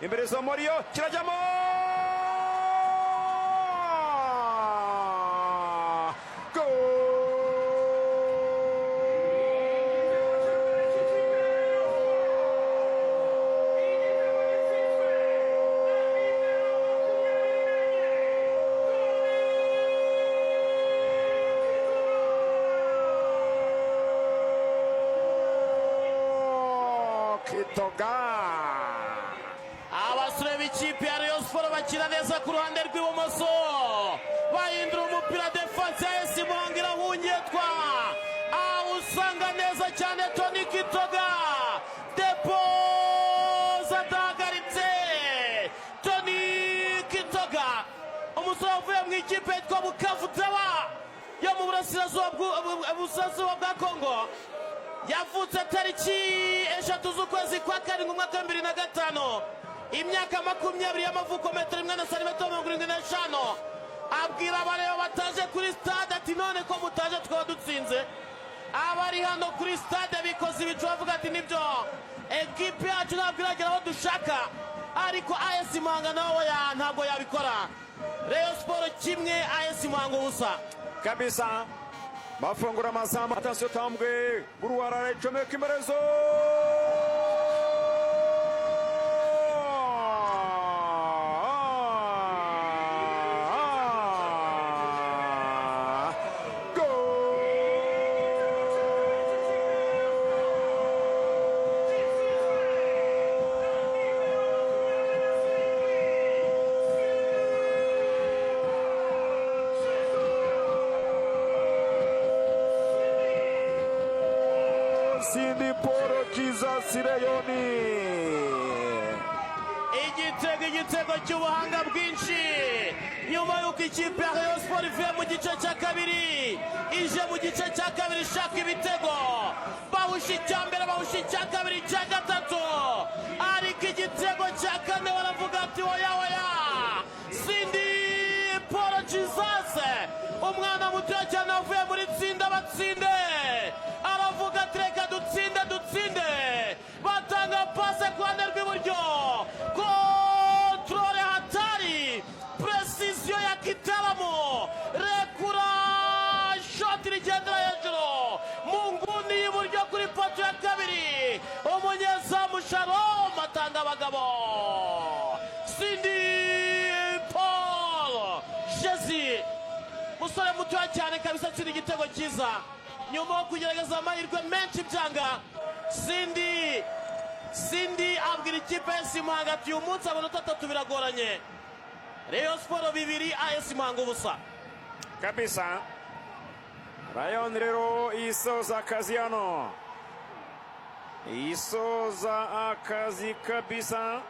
imbere za Moriyo kirajyamo Kitoga. Abasore b'ikipe ya Rayon Sports bakina neza ku ruhande rw'ibumoso, bahindura umupira defense ya AS Muhanga irahungetwa, usanga neza cyane Tony Kitoga, depoza adahagaritse. Tony Kitoga umusore uvuye mu ikipe yitwa Bukavu Dawa yo mu burasirazuba bwa Kongo, yavutse tariki 3 z'ukwezi kwa karindwi umwaka wa 2005, imyaka 20 y'amavuko, 1 na santimetero 75. Abwira abareba bataje kuri stade ati none ko mutaje twaba dutsinze. Abari hano kuri stade bikoze ibicu bavuga ati nibyo ekipe yacu ntabwo iragera aho dushaka, ariko AS Muhanga nawe ntabwo yabikora. Rayon Sports kimwe, AS Muhanga ubusa kabisa. Bafungura amazamu, attention Tambwe Guruwara icomeka imberezo Sindi Poro Jesus Rayoni. Igitego cy'ubuhanga bwinshi nyuma y'uko ikipe ya Rayon Sports ivuye mu gice cya kabiri ije mu gice cya kabiri ishaka ibitego, bawusha icya mbere, bawusha icya kabiri, icya gatatu, ariko igitego cya kane baravuga ati oya Sindi Poro Jesus, umwana muto cyane avuye muri tsinda batsinde, aravuga ati reka dutsinde. Batanga pase ku ruhande rw'iburyo, kontrole hatari, precision ya Kitaramo, rekura shot rigendera hejuru mu nguni y'iburyo kuri poto ya kabiri, umunyezamu Shalom atanga abagabo. Sindi Paul Jezi, musore mutoya cyane kabisa, atsinda igitego cyiza nyuma yo kugerageza amahirwe menshi byanga. Sindi abwira ikipe ya AS Muhanga ati uyu munsi amanota 3 biragoranye. Rayon Sports 2, AS Muhanga ubusa kabisa. Rayon rero isoza akazi hano, isoza akazi kabisa.